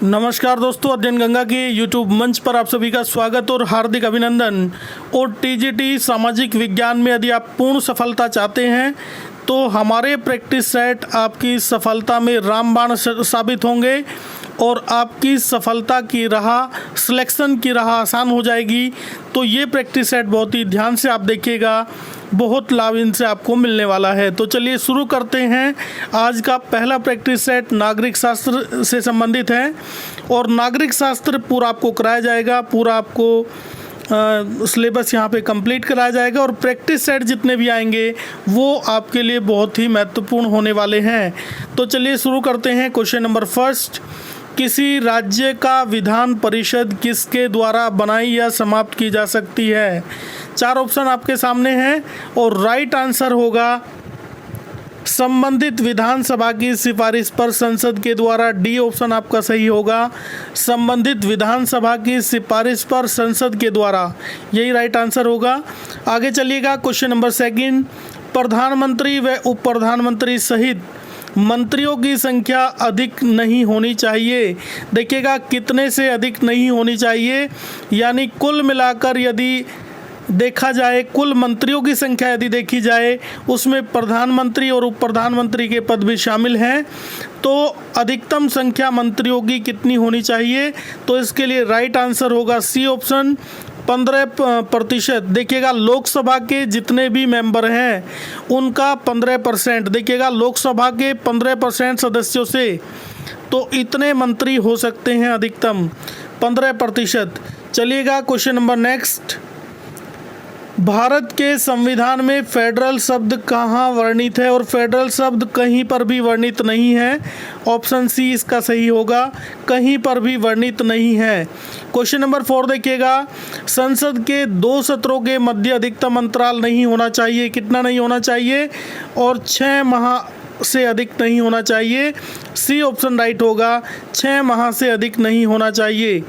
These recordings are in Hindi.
नमस्कार दोस्तों, अध्ययन गंगा के यूट्यूब मंच पर आप सभी का स्वागत और हार्दिक अभिनंदन। और टीजीटी सामाजिक विज्ञान में यदि आप पूर्ण सफलता चाहते हैं तो हमारे प्रैक्टिस सेट आपकी सफलता में रामबाण साबित होंगे और आपकी सफलता की राह, सिलेक्शन की राह आसान हो जाएगी। तो ये प्रैक्टिस सेट बहुत ही ध्यान से आप देखिएगा, बहुत लाभ इनसे आपको मिलने वाला है। तो चलिए शुरू करते हैं। आज का पहला प्रैक्टिस सेट नागरिक शास्त्र से संबंधित है और नागरिक शास्त्र पूरा आपको कराया जाएगा, पूरा आपको सिलेबस यहाँ पे कंप्लीट कराया जाएगा और प्रैक्टिस सेट जितने भी आएंगे वो आपके लिए बहुत ही महत्वपूर्ण होने वाले हैं। तो चलिए शुरू करते हैं। क्वेश्चन नंबर फर्स्ट, किसी राज्य का विधान परिषद किसके द्वारा बनाई या समाप्त की जा सकती है? चार ऑप्शन आपके सामने हैं और राइट आंसर होगा संबंधित विधानसभा की सिफारिश पर संसद के द्वारा। डी ऑप्शन आपका सही होगा, संबंधित विधानसभा की सिफारिश पर संसद के द्वारा, यही राइट आंसर होगा। आगे चलिएगा। क्वेश्चन नंबर सेकंड, प्रधानमंत्री व उप प्रधानमंत्री सहित मंत्रियों की संख्या अधिक नहीं होनी चाहिए। देखिएगा कितने से अधिक नहीं होनी चाहिए, यानी कुल मिलाकर यदि देखा जाए, कुल मंत्रियों की संख्या यदि देखी जाए उसमें प्रधानमंत्री और उप प्रधानमंत्री के पद भी शामिल हैं। तो अधिकतम संख्या मंत्रियों की कितनी होनी चाहिए? तो इसके लिए राइट आंसर होगा सी ऑप्शन, 15%। देखिएगा लोकसभा के जितने भी मेंबर हैं उनका 15%, देखिएगा लोकसभा के 15% सदस्यों से तो इतने मंत्री हो सकते हैं, अधिकतम 15%। चलिएगा क्वेश्चन नंबर नेक्स्ट, भारत के संविधान में फेडरल शब्द कहाँ वर्णित है? और फेडरल शब्द कहीं पर भी वर्णित नहीं है। ऑप्शन सी इसका सही होगा, कहीं पर भी वर्णित नहीं है। क्वेश्चन नंबर 4 देखिएगा, संसद के 2 सत्रों के मध्य अधिकतम अंतराल नहीं होना चाहिए। कितना नहीं होना चाहिए? और 6 माह से अधिक नहीं होना चाहिए। सी ऑप्शन राइट होगा, 6 माह से अधिक नहीं होना चाहिए।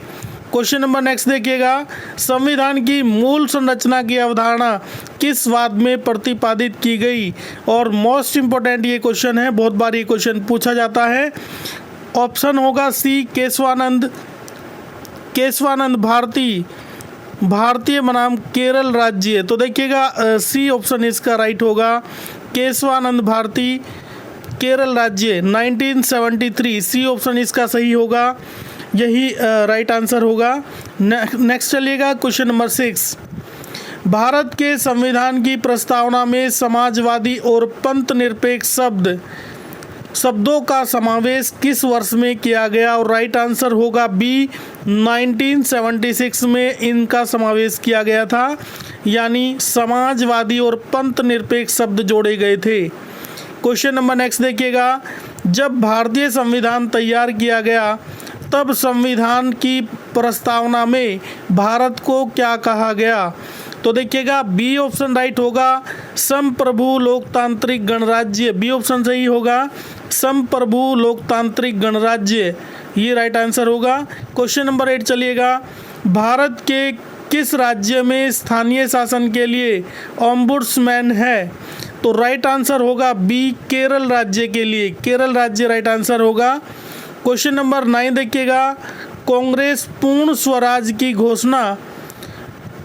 क्वेश्चन नंबर नेक्स्ट देखिएगा, संविधान की मूल संरचना की अवधारणा किस वाद में प्रतिपादित की गई? और मोस्ट इम्पोर्टेंट ये क्वेश्चन है, बहुत बार ये क्वेश्चन पूछा जाता है। ऑप्शन होगा सी केशवानंद भारती, भारतीय बनाम केरल राज्य। तो देखिएगा सी ऑप्शन इसका राइट होगा, केशवानंद भारती केरल राज्य 1973। सी ऑप्शन इसका सही होगा, यही राइट आंसर होगा। नेक्स्ट चलिएगा क्वेश्चन नंबर 6, भारत के संविधान की प्रस्तावना में समाजवादी और पंथ निरपेक्ष शब्दों का समावेश किस वर्ष में किया गया? और राइट आंसर होगा बी, 1976 में इनका समावेश किया गया था, यानी समाजवादी और पंथ निरपेक्ष शब्द जोड़े गए थे। क्वेश्चन नंबर नेक्स्ट देखिएगा, जब भारतीय संविधान तैयार किया गया तब संविधान की प्रस्तावना में भारत को क्या कहा गया? तो देखिएगा बी ऑप्शन राइट होगा, संप्रभु लोकतांत्रिक गणराज्य। बी ऑप्शन सही होगा, संप्रभु लोकतांत्रिक गणराज्य, ये राइट आंसर होगा। क्वेश्चन नंबर 8 चलिएगा, भारत के किस राज्य में स्थानीय शासन के लिए ओम्बुड्समैन है? तो राइट आंसर होगा बी, केरल राज्य के लिए, केरल राज्य राइट आंसर होगा। क्वेश्चन नंबर 9 देखिएगा, कांग्रेस पूर्ण स्वराज की घोषणा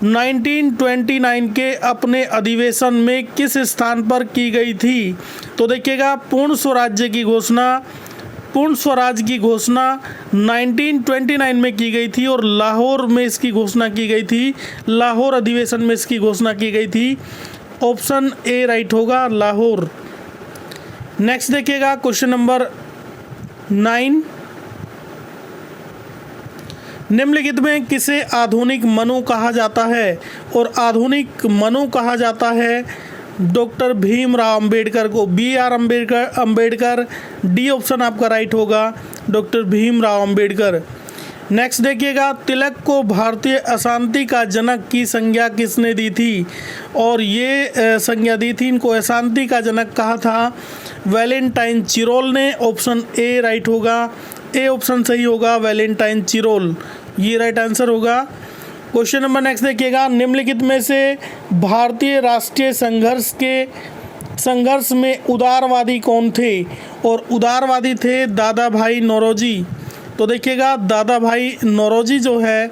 1929 के अपने अधिवेशन में किस स्थान पर की गई थी? तो देखिएगा पूर्ण स्वराज की घोषणा 1929 में की गई थी और लाहौर में इसकी घोषणा की गई थी, लाहौर अधिवेशन में इसकी घोषणा की गई थी। ऑप्शन ए राइट होगा, लाहौर। नेक्स्ट देखिएगा क्वेश्चन नंबर 9, निम्नलिखित में किसे आधुनिक मनु कहा जाता है? और आधुनिक मनु कहा जाता है डॉक्टर भीमराव अंबेडकर को। B R Ambedkar, D option आपका राइट होगा, डॉक्टर भीमराव अंबेडकर। नेक्स्ट देखिएगा, तिलक को भारतीय अशांति का जनक की संज्ञा किसने दी थी? और ये संज्ञा दी थी, इनको अशांति का जनक कहा था वैलेंटाइन चिरोल ने। ऑप्शन ए राइट होगा, ए ऑप्शन सही होगा, वैलेंटाइन चिरोल, ये राइट आंसर होगा। क्वेश्चन नंबर नेक्स्ट देखिएगा, निम्नलिखित में से भारतीय राष्ट्रीय संघर्ष में उदारवादी कौन थे? और उदारवादी थे दादा भाई नौरोजी, तो देखिएगा दादा भाई नौरोजी जो है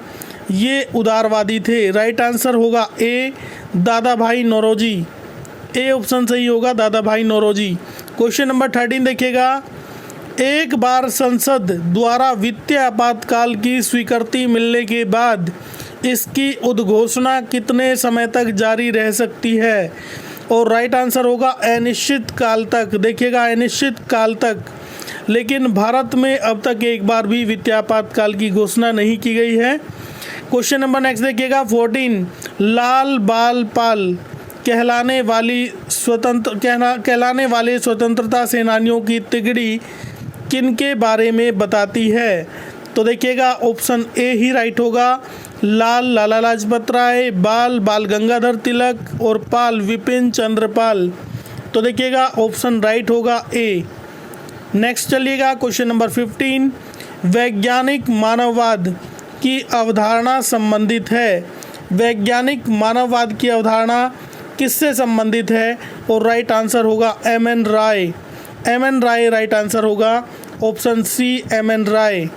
ये उदारवादी थे। राइट आंसर होगा ए, दादा भाई नौरोजी। ए ऑप्शन सही होगा, दादा भाई नौरोजी। क्वेश्चन नंबर 13 देखिएगा, एक बार संसद द्वारा वित्तीय आपातकाल की स्वीकृति मिलने के बाद इसकी उद्घोषणा कितने समय तक जारी रह सकती है? और राइट आंसर होगा अनिश्चित काल तक। देखिएगा अनिश्चित काल तक। लेकिन भारत में अब तक एक बार भी वित्तीय आपातकाल की घोषणा नहीं की गई है। क्वेश्चन नंबर नेक्स्ट देखिएगा 14, लाल बाल पाल कहलाने वाले स्वतंत्रता सेनानियों की तिगड़ी किनके बारे में बताती है? तो देखिएगा ऑप्शन ए ही राइट होगा, लाल लाला लाजपत राय, बाल बाल गंगाधर तिलक और पाल विपिन चंद्र पाल। तो देखिएगा ऑप्शन राइट होगा ए। नेक्स्ट चलिएगा क्वेश्चन नंबर 15, वैज्ञानिक मानववाद की अवधारणा संबंधित है। वैज्ञानिक मानववाद की अवधारणा किससे संबंधित है? और राइट आंसर होगा एम एन राय। एम एन राय राइट आंसर होगा, ऑप्शन सी एम एन राय।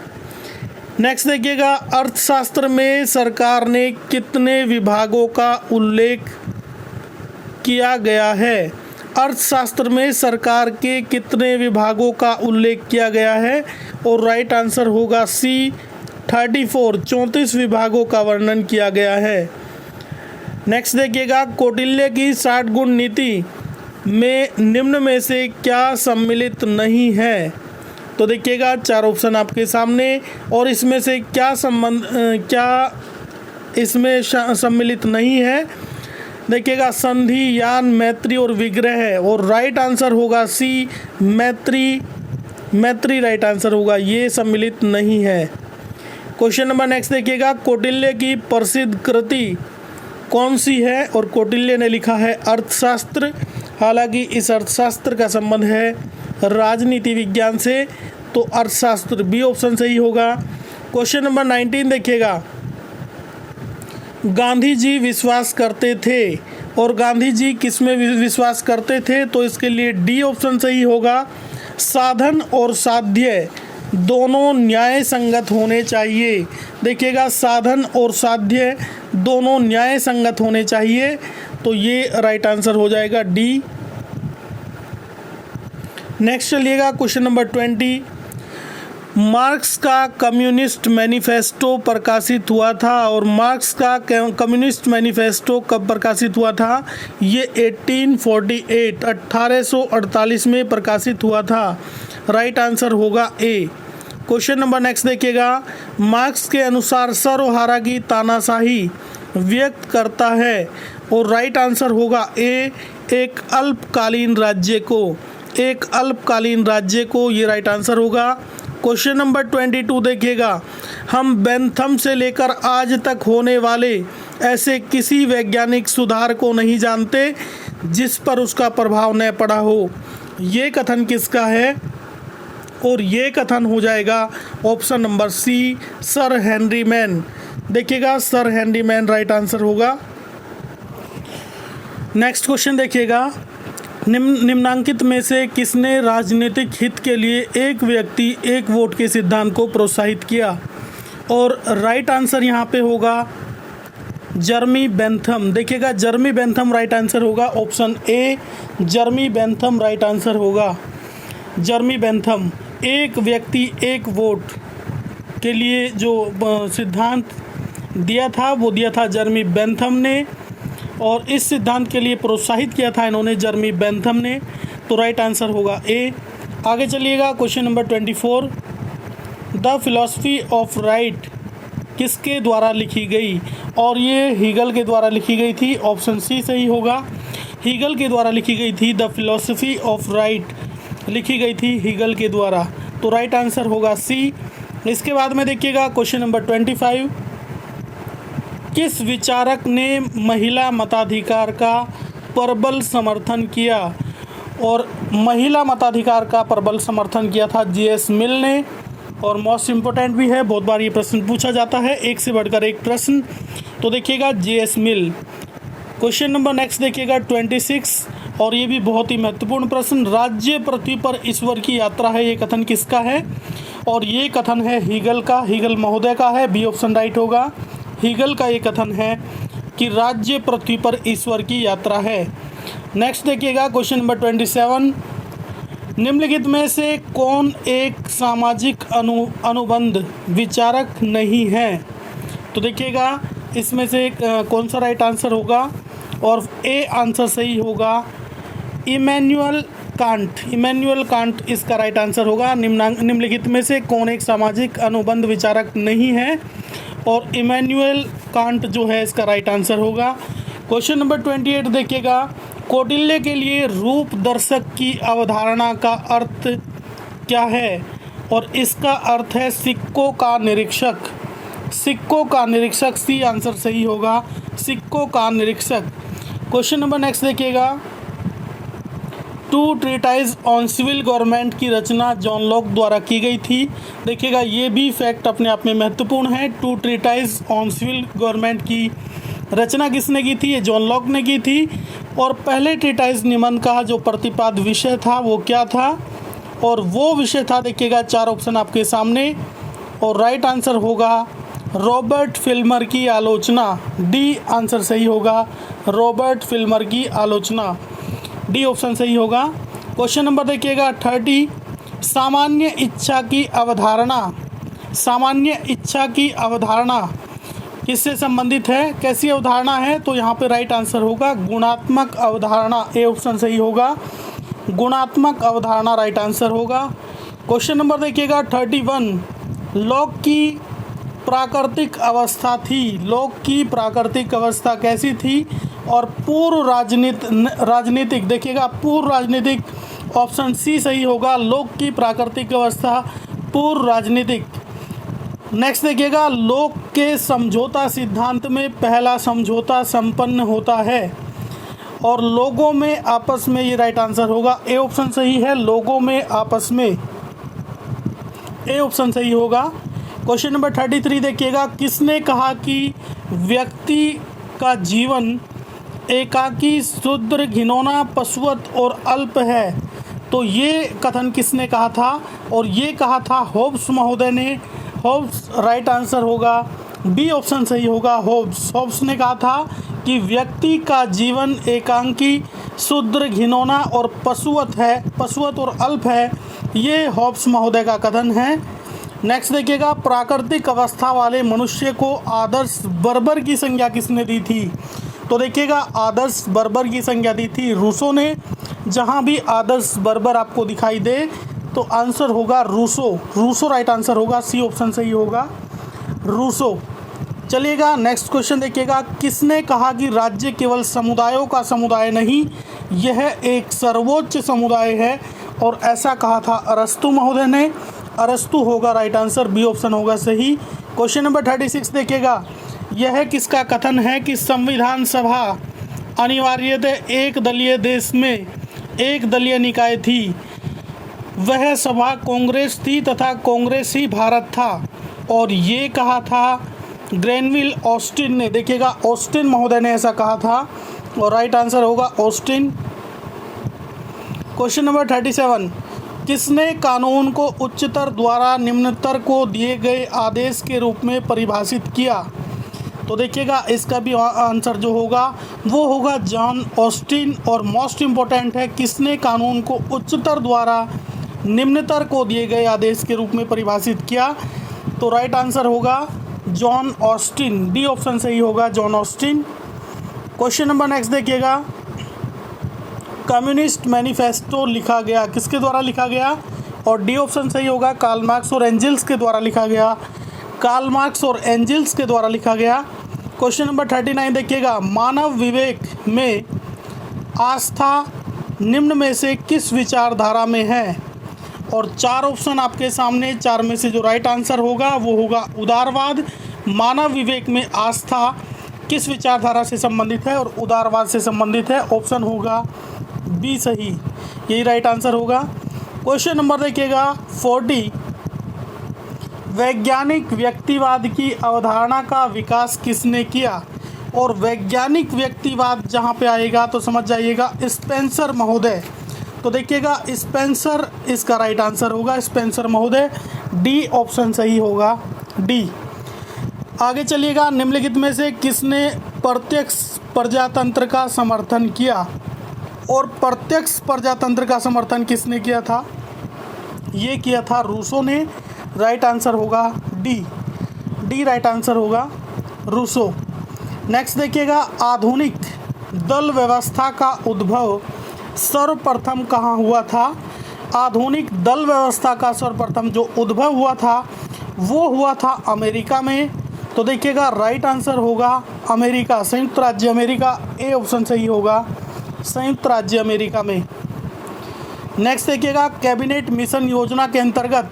नेक्स्ट देखिएगा, अर्थशास्त्र में सरकार ने कितने विभागों का उल्लेख किया गया है? अर्थशास्त्र में सरकार के कितने विभागों का उल्लेख किया गया है? और राइट आंसर होगा सी 34 विभागों का वर्णन किया गया है। नेक्स्ट देखिएगा, कौटिल्य की 60 गुण नीति में निम्न में से क्या सम्मिलित नहीं है? तो देखिएगा 4 ऑप्शन आपके सामने, और इसमें से क्या इसमें सम्मिलित नहीं है? देखिएगा संधि, यान, मैत्री और विग्रह। और राइट आंसर होगा सी मैत्री राइट आंसर होगा, ये सम्मिलित नहीं है। क्वेश्चन नंबर नेक्स्ट देखिएगा, कौटिल्य की प्रसिद्ध कृति कौन सी है? और कौटिल्य ने लिखा है अर्थशास्त्र। हालांकि इस अर्थशास्त्र का संबंध है राजनीति विज्ञान से, तो अर्थशास्त्र बी ऑप्शन सही होगा। क्वेश्चन नंबर 19 देखिएगा, गांधी जी विश्वास करते थे, और गांधी जी किस में विश्वास करते थे? तो इसके लिए डी ऑप्शन सही होगा, साधन और साध्य दोनों न्याय संगत होने चाहिए। देखिएगा साधन और साध्य दोनों न्याय संगत होने चाहिए, तो ये राइट आंसर हो जाएगा डी। नेक्स्ट चलिएगा क्वेश्चन नंबर 20, मार्क्स का कम्युनिस्ट मैनिफेस्टो प्रकाशित हुआ था, और मार्क्स का कम्युनिस्ट मैनिफेस्टो कब प्रकाशित हुआ था? ये 1848 में प्रकाशित हुआ था। राइट आंसर होगा ए। क्वेश्चन नंबर नेक्स्ट देखिएगा, मार्क्स के अनुसार सर्वहारा की तानाशाही व्यक्त करता है, और राइट आंसर होगा ए, एक अल्पकालीन राज्य को, ये राइट आंसर होगा। क्वेश्चन नंबर 22 देखिएगा, हम बेंथम से लेकर आज तक होने वाले ऐसे किसी वैज्ञानिक सुधार को नहीं जानते जिस पर उसका प्रभाव न पड़ा हो। ये कथन किसका है? और ये कथन हो जाएगा option number C, sir Henry Maine. देखिएगा sir Henry Maine right answer होगा। नेक्स्ट क्वेश्चन देखिएगा, निम्नांकित में से किसने राजनीतिक हित के लिए एक व्यक्ति एक वोट के सिद्धांत को प्रोत्साहित किया? और राइट आंसर यहाँ पे होगा जर्मी बेंथम। देखिएगा जर्मी बेंथम राइट आंसर होगा, option A जर्मी Bentham right answer होगा। जर्मी बेंथम एक व्यक्ति एक वोट के लिए जो सिद्धांत दिया था वो दिया था जर्मी बेंथम ने, और इस सिद्धांत के लिए प्रोत्साहित किया था इन्होंने जर्मी बेंथम ने, तो राइट आंसर होगा ए। आगे चलिएगा question number 24, the philosophy of right किसके द्वारा लिखी गई? और ये हीगल के द्वारा लिखी गई थी, ऑप्शन सी सही होगा, हीगल के द्वारा लिखी गई थी। द फिलॉसफी ऑफ राइट लिखी गई थी हीगल के द्वारा, तो राइट आंसर होगा सी। इसके बाद में देखिएगा क्वेश्चन नंबर 25, किस विचारक ने महिला मताधिकार का प्रबल समर्थन किया? और महिला मताधिकार का प्रबल समर्थन किया था जीएस मिल ने, और मोस्ट इम्पोर्टेंट भी है, बहुत बार ये प्रश्न पूछा जाता है, एक से बढ़कर एक प्रश्न, तो देखिएगा जीएस मिल। क्वेश्चन नंबर नेक्स्ट देखिएगा 26, और ये भी बहुत ही महत्वपूर्ण प्रश्न, राज्य पृथ्वी पर ईश्वर की यात्रा है, ये कथन किसका है? और ये कथन है हीगल का, हीगल महोदय का है, बी ऑप्शन राइट होगा। हीगल का ये कथन है कि राज्य पृथ्वी पर ईश्वर की यात्रा है। नेक्स्ट देखिएगा क्वेश्चन नंबर 27, निम्नलिखित में से कौन एक सामाजिक अनुबंध विचारक नहीं है? तो देखिएगा इसमें से कौन सा राइट आंसर होगा, और ए आंसर सही होगा इमैनुअल कांट। इमैनुअल कांट इसका राइट आंसर होगा। निम्नलिखित में से कौन एक सामाजिक अनुबंध विचारक नहीं है, और इमैनुअल कांट जो है इसका राइट आंसर होगा। क्वेश्चन नंबर 28 देखिएगा, कौटिल्य के लिए रूप दर्शक की अवधारणा का अर्थ क्या है? और इसका अर्थ है सिक्कों का निरीक्षक। सिक्कों का निरीक्षक, सी आंसर सही होगा, सिक्कों का निरीक्षक। क्वेश्चन नंबर नेक्स्ट देखिएगा, two treatise on civil government की रचना जॉन लॉक द्वारा की गई थी। देखिएगा ये भी फैक्ट अपने आप में महत्वपूर्ण है। Two treatise on civil government की रचना किसने की थी? ये जॉन लॉक ने की थी। और पहले ट्रीटाइज निबंध का जो प्रतिपाद्य विषय था वो क्या था? और वो विषय था, देखिएगा 4 ऑप्शन आपके सामने, और राइट आंसर होगा रॉबर्ट फिल्मर की आलोचना। डी आंसर सही होगा, रॉबर्ट फिल्मर की आलोचना, डी ऑप्शन सही होगा। क्वेश्चन नंबर देखिएगा 30, सामान्य इच्छा की अवधारणा। सामान्य इच्छा की अवधारणा किससे संबंधित है? कैसी अवधारणा है? तो यहाँ पे राइट आंसर होगा गुणात्मक अवधारणा, ए ऑप्शन सही होगा, गुणात्मक अवधारणा राइट आंसर होगा। क्वेश्चन नंबर देखिएगा 31, लॉक की प्राकृतिक अवस्था थी। लॉक की प्राकृतिक अवस्था कैसी थी? और पूर्व राजनीतिक, देखिएगा पूर्व राजनीतिक, ऑप्शन सी सही होगा, लॉक की प्राकृतिक अवस्था पूर्व राजनीतिक। नेक्स्ट देखिएगा, लॉक के समझौता सिद्धांत में पहला समझौता संपन्न होता है, और लोगों में आपस में, ये राइट आंसर होगा, ए ऑप्शन सही है, लोगों में आपस में, ए ऑप्शन सही होगा। क्वेश्चन नंबर 33 देखिएगा, किसने कहा कि व्यक्ति का जीवन एकाकी, शूद्र, घिनौना, पशुवत और अल्प है? तो ये कथन किसने कहा था? और ये कहा था होब्स महोदय ने। होब्स राइट आंसर होगा, बी ऑप्शन सही होगा, होब्स। होब्स ने कहा था कि व्यक्ति का जीवन एकांकी, शूद्र, घिनौना और पशुवत है, पशुवत और अल्प है। ये होब्स महोदय का कथन है। नेक्स्ट देखिएगा, प्राकृतिक अवस्था वाले मनुष्य को आदर्श बर्बर की संज्ञा किसने दी थी? तो देखिएगा आदर्श बर्बर की संज्ञा दी थी रूसो ने। जहाँ भी आदर्श बर्बर आपको दिखाई दे तो आंसर होगा रूसो। रूसो राइट आंसर होगा, सी ऑप्शन सही होगा, रूसो। चलिएगा नेक्स्ट क्वेश्चन देखिएगा, किसने कहा कि राज्य केवल समुदायों का समुदाय नहीं, यह एक सर्वोच्च समुदाय है? और ऐसा कहा था अरस्तु महोदय ने। अरस्तु होगा राइट आंसर, बी ऑप्शन होगा सही। क्वेश्चन नंबर 36 देखिएगा, यह किसका कथन है कि संविधान सभा अनिवार्यतः एक दलीय देश में एक दलीय निकाय थी? वह सभा कांग्रेस थी तथा कांग्रेस ही भारत था, और ये कहा था ग्रेनविल ऑस्टिन ने। देखिएगा ऑस्टिन महोदय ने ऐसा कहा था, और राइट आंसर होगा ऑस्टिन। क्वेश्चन नंबर 37, किसने कानून को उच्चतर द्वारा निम्नतर को दिए गए आदेश के रूप में परिभाषित किया? तो देखिएगा इसका भी आंसर जो होगा वो होगा जॉन ऑस्टिन। और मोस्ट इम्पोर्टेंट है, किसने कानून को उच्चतर द्वारा निम्नतर को दिए गए आदेश के रूप में परिभाषित किया? तो राइट आंसर होगा जॉन ऑस्टिन, डी ऑप्शन सही होगा, John Austin. Question number next देखिएगा, कम्युनिस्ट मैनिफेस्टो लिखा गया किसके द्वारा लिखा गया? और डी ऑप्शन सही होगा, कार्ल मार्क्स और एंजल्स के द्वारा लिखा गया। कार्ल मार्क्स और एंजल्स के द्वारा लिखा गया। क्वेश्चन नंबर 39 देखिएगा, मानव विवेक में आस्था निम्न में से किस विचारधारा में है? और 4 ऑप्शन आपके सामने, 4 में से जो राइट आंसर होगा वो होगा उदारवाद। मानव विवेक में आस्था किस विचारधारा से संबंधित है? और उदारवाद से संबंधित है, ऑप्शन होगा बी सही, यही राइट आंसर होगा। क्वेश्चन नंबर देखिएगा 40, वैज्ञानिक व्यक्तिवाद की अवधारणा का विकास किसने किया? और वैज्ञानिक व्यक्तिवाद जहाँ पे आएगा तो समझ जाइएगा स्पेंसर महोदय। तो देखिएगा स्पेंसर इसका राइट आंसर होगा, स्पेंसर महोदय। डी ऑप्शन सही होगा, डी। आगे चलिएगा, निम्नलिखित में से किसने प्रत्यक्ष प्रजातंत्र का समर्थन किया? और प्रत्यक्ष प्रजातंत्र का समर्थन किसने किया था? ये किया था रूसो ने। राइट आंसर होगा डी, डी राइट आंसर होगा, रूसो। नेक्स्ट देखिएगा, आधुनिक दल व्यवस्था का उद्भव सर्वप्रथम कहाँ हुआ था? आधुनिक दल व्यवस्था का सर्वप्रथम जो उद्भव हुआ था वो हुआ था अमेरिका में। तो देखिएगा राइट आंसर होगा अमेरिका, संयुक्त राज्य अमेरिका। ए ऑप्शन सही होगा, संयुक्त राज्य अमेरिका में। नेक्स्ट देखिएगा, कैबिनेट मिशन योजना के अंतर्गत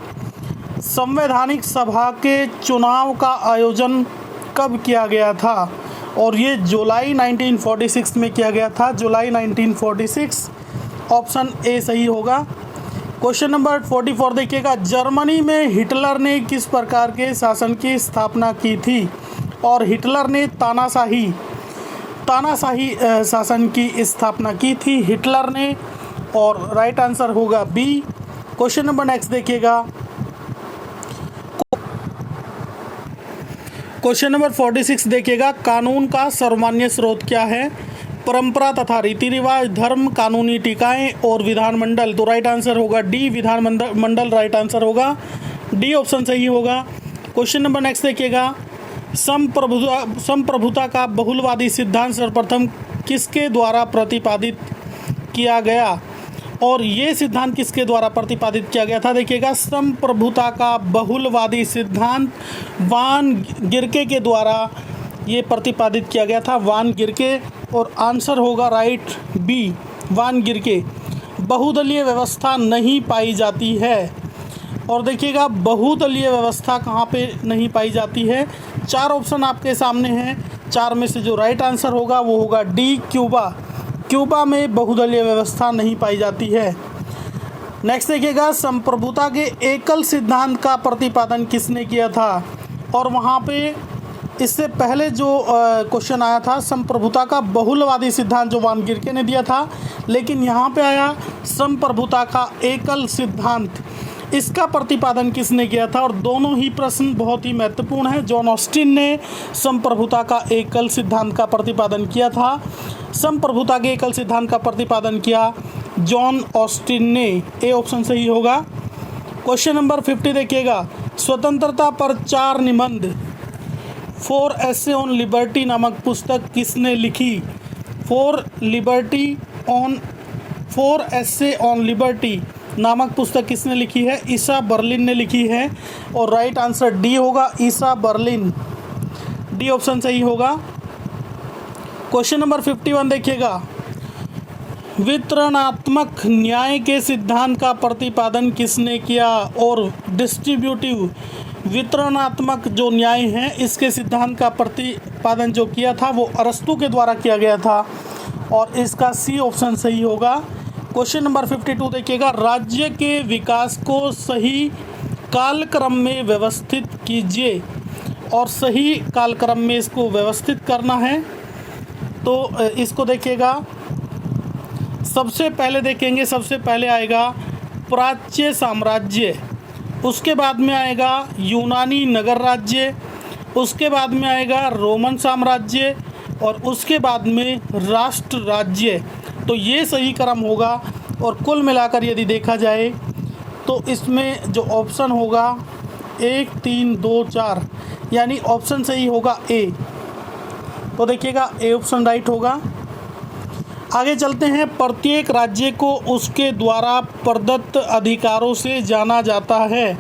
संवैधानिक सभा के चुनाव का आयोजन कब किया गया था? और ये जुलाई 1946 में किया गया था, जुलाई 1946। ऑप्शन ए सही होगा। क्वेश्चन नंबर 44 देखिएगा, जर्मनी में हिटलर ने किस प्रकार के शासन की स्थापना की थी? और हिटलर ने तानाशाही शासन की स्थापना की थी हिटलर ने, और राइट आंसर होगा बी। क्वेश्चन नंबर नेक्स्ट देखिएगा, क्वेश्चन नंबर 46 देखिएगा, कानून का सर्वमान्य स्रोत क्या है? परंपरा तथा रीति रिवाज, धर्म, कानूनी टीकाएं और विधानमंडल। तो राइट आंसर होगा डी, विधानमंडल राइट आंसर होगा, डी ऑप्शन सही होगा। क्वेश्चन नंबर नेक्स्ट देखिएगा, संप्रभुता का बहुलवादी सिद्धांत सर्वप्रथम किसके द्वारा प्रतिपादित किया गया? और ये सिद्धांत किसके द्वारा प्रतिपादित किया गया था? देखिएगा, संप्रभुता का बहुलवादी सिद्धांत वान गिरके के द्वारा ये प्रतिपादित किया गया था, वान गिरके। और आंसर होगा राइट बी, वान गिरके। बहुदलीय व्यवस्था नहीं पाई जाती है। और देखिएगा बहुदलीय व्यवस्था कहाँ पे नहीं पाई जाती है? 4 ऑप्शन आपके सामने हैं, 4 में से जो राइट आंसर होगा वो होगा डी, क्यूबा। क्यूबा में बहुदलीय व्यवस्था नहीं पाई जाती है। नेक्स्ट देखिएगा, संप्रभुता के एकल सिद्धांत का प्रतिपादन किसने किया था? और वहाँ पे इससे पहले जो क्वेश्चन आया था संप्रभुता का बहुलवादी सिद्धांत जो वान गिरके ने दिया था, लेकिन यहाँ पे आया संप्रभुता का एकल सिद्धांत, इसका प्रतिपादन किसने किया था? और दोनों ही प्रश्न बहुत ही महत्वपूर्ण हैं। जॉन ऑस्टिन ने संप्रभुता का एकल सिद्धांत का प्रतिपादन किया था। संप्रभुता के एकल सिद्धांत का प्रतिपादन किया जॉन ऑस्टिन ने। ए ऑप्शन सही होगा। क्वेश्चन नंबर 50 देखिएगा, स्वतंत्रता पर 4 निबंध 4 एसे ऑन लिबर्टी नामक पुस्तक किसने लिखी? 4 एसे ऑन लिबर्टी नामक पुस्तक किसने लिखी है? ईसा बर्लिन ने लिखी है। और राइट आंसर डी होगा, ईसा बर्लिन, डी ऑप्शन सही होगा। क्वेश्चन नंबर 51 देखिएगा, वितरणात्मक न्याय के सिद्धांत का प्रतिपादन किसने किया? और डिस्ट्रीब्यूटिव वितरणात्मक जो न्याय है इसके सिद्धांत का प्रतिपादन जो किया था वो अरस्तु के द्वारा किया गया था। और इसका सी ऑप्शन सही होगा। क्वेश्चन नंबर 52 देखिएगा, राज्य के विकास को सही कालक्रम में व्यवस्थित कीजिए। और सही कालक्रम में इसको व्यवस्थित करना है तो इसको देखिएगा, सबसे पहले देखेंगे, सबसे पहले आएगा प्राच्य साम्राज्य, उसके बाद में आएगा यूनानी नगर राज्य, उसके बाद में आएगा रोमन साम्राज्य और उसके बाद में राष्ट्र राज्य। तो ये सही क्रम होगा। और कुल मिलाकर यदि देखा जाए तो इसमें जो ऑप्शन होगा 1, 3, 2, 4 यानी ऑप्शन सही होगा ए। तो देखिएगा ए ऑप्शन राइट होगा। आगे चलते हैं, प्रत्येक राज्य को उसके द्वारा प्रदत्त अधिकारों से जाना जाता है।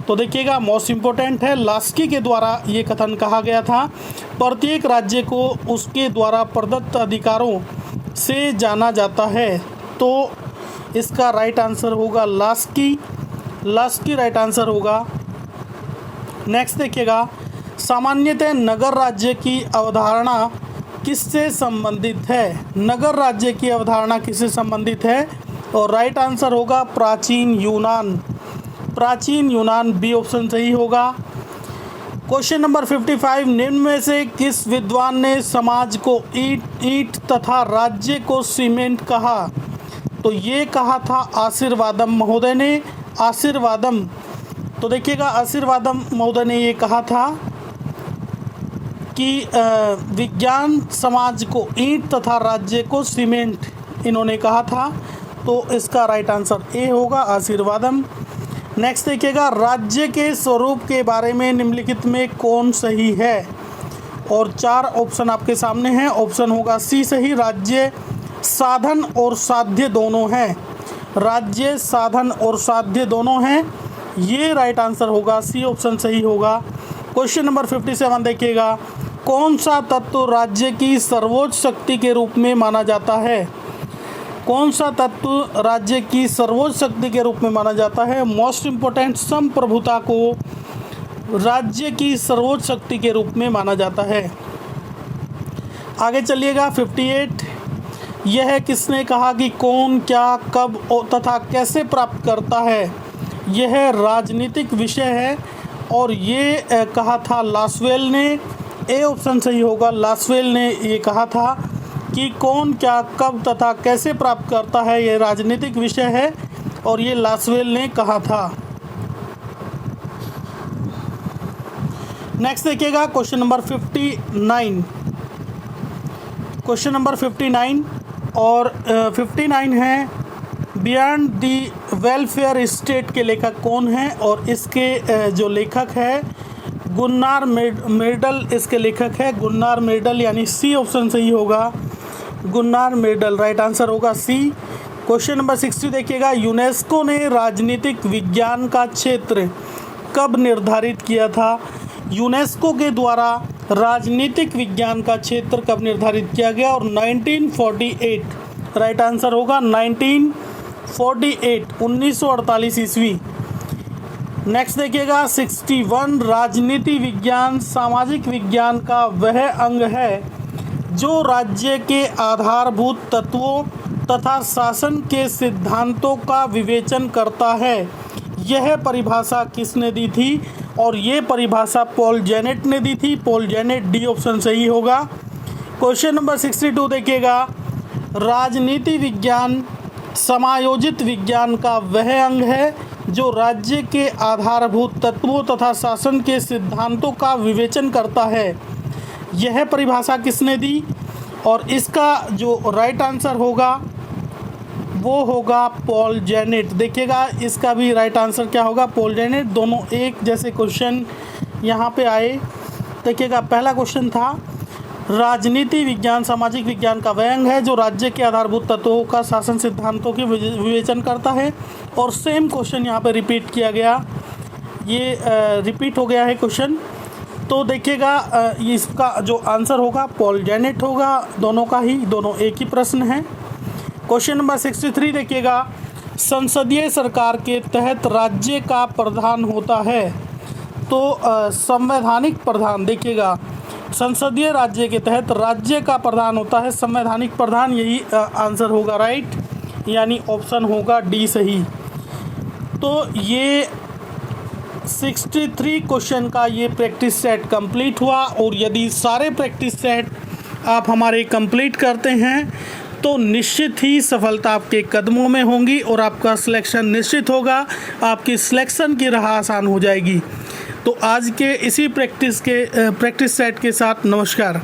तो देखिएगा मोस्ट इम्पोर्टेंट है, लास्की के द्वारा ये कथन कहा गया था, प्रत्येक राज्य को उसके द्वारा प्रदत्त अधिकारों से जाना जाता है। तो इसका राइट आंसर होगा लास्की, लास्की राइट आंसर होगा। नेक्स्ट देखिएगा, सामान्यतः नगर राज्य की अवधारणा किससे संबंधित है? नगर राज्य की अवधारणा किससे संबंधित है? और राइट आंसर होगा प्राचीन यूनान, प्राचीन यूनान, बी ऑप्शन सही होगा। क्वेश्चन नंबर 55, निम्न में से किस विद्वान ने समाज को ईंट तथा राज्य को सीमेंट कहा? तो ये कहा था आशीर्वादम महोदय ने। आशीर्वादम तो देखिएगा आशीर्वादम महोदय ने ये कहा था कि विज्ञान समाज को ईंट तथा राज्य को सीमेंट, इन्होंने कहा था। तो इसका राइट आंसर ए होगा, आशीर्वादम। नेक्स्ट देखिएगा, राज्य के स्वरूप के बारे में निम्नलिखित में कौन सही है? और 4 ऑप्शन आपके सामने हैं। ऑप्शन होगा सी सही, राज्य साधन और साध्य दोनों हैं। राज्य साधन और साध्य दोनों हैं, ये राइट आंसर होगा, सी ऑप्शन सही होगा। क्वेश्चन नंबर 57 देखिएगा, कौन सा तत्व राज्य की सर्वोच्च शक्ति के रूप में माना जाता है? कौन सा तत्व राज्य की सर्वोच्च शक्ति के रूप में माना जाता है? मोस्ट इम्पोर्टेंट, संप्रभुता को राज्य की सर्वोच्च शक्ति के रूप में माना जाता है। आगे चलिएगा 58, यह किसने कहा कि कौन क्या कब तथा कैसे प्राप्त करता है? यह राजनीतिक विषय है और ये कहा था लासवेल ने। ए ऑप्शन सही होगा, लासवेल ने ये कहा था कि कौन क्या कब तथा कैसे प्राप्त करता है, यह राजनीतिक विषय है और ये लासवेल ने कहा था। नेक्स्ट देखिएगा क्वेश्चन नंबर 59। क्वेश्चन नंबर 59 और 59 है, बियॉन्ड दी वेलफेयर स्टेट के लेखक कौन हैं? और इसके जो लेखक है गुन्नार मिर्डल, इसके लेखक है गुन्नार मिर्डल, यानी सी ऑप्शन सही होगा, गुन्नार मिर्डल, राइट आंसर होगा सी। क्वेश्चन नंबर 60 देखिएगा, यूनेस्को ने राजनीतिक विज्ञान का क्षेत्र कब निर्धारित किया था? यूनेस्को के द्वारा राजनीतिक विज्ञान का क्षेत्र कब निर्धारित किया गया? और 1948, राइट आंसर होगा 1948, 1948 ईस्वी। नेक्स्ट देखिएगा 61, राजनीति विज्ञान सामाजिक विज्ञान का वह अंग है जो राज्य के आधारभूत तत्वों तथा शासन के सिद्धांतों का विवेचन करता है। यह परिभाषा किसने दी थी? और ये परिभाषा पॉल जेनेट ने दी थी, पॉल जेनेट, डी ऑप्शन सही होगा। क्वेश्चन नंबर 62 देखिएगा, राजनीति विज्ञान समायोजित विज्ञान का वह अंग है जो राज्य के आधारभूत तत्वों तथा शासन के सिद्धांतों का विवेचन करता है। यह परिभाषा किसने दी? और इसका जो राइट आंसर होगा वो होगा पॉल जेनेट। देखिएगा इसका भी राइट आंसर क्या होगा, पॉल जेनेट। दोनों एक जैसे क्वेश्चन यहाँ पे आए। देखिएगा पहला क्वेश्चन था, राजनीति विज्ञान सामाजिक विज्ञान का वह अंग है जो राज्य के आधारभूत तत्वों का शासन सिद्धांतों के विवेचन करता है। और सेम क्वेश्चन यहाँ पे रिपीट किया गया, ये रिपीट हो गया है क्वेश्चन। तो देखिएगा इसका जो आंसर होगा पॉल जेनेट होगा, दोनों का ही, दोनों एक ही प्रश्न है। क्वेश्चन नंबर 63 देखिएगा, संसदीय सरकार के तहत राज्य का प्रधान होता है। तो संवैधानिक प्रधान, देखिएगा संसदीय राज्य के तहत राज्य का प्रधान होता है संवैधानिक प्रधान, यही आंसर होगा राइट, यानी ऑप्शन होगा डी सही। तो ये 63 क्वेश्चन का ये प्रैक्टिस सेट कंप्लीट हुआ। और यदि सारे प्रैक्टिस सेट आप हमारे कंप्लीट करते हैं तो निश्चित ही सफलता आपके कदमों में होगी और आपका सिलेक्शन निश्चित होगा, आपकी सिलेक्शन की राह आसान हो जाएगी। तो आज के इसी प्रैक्टिस सेट के साथ नमस्कार।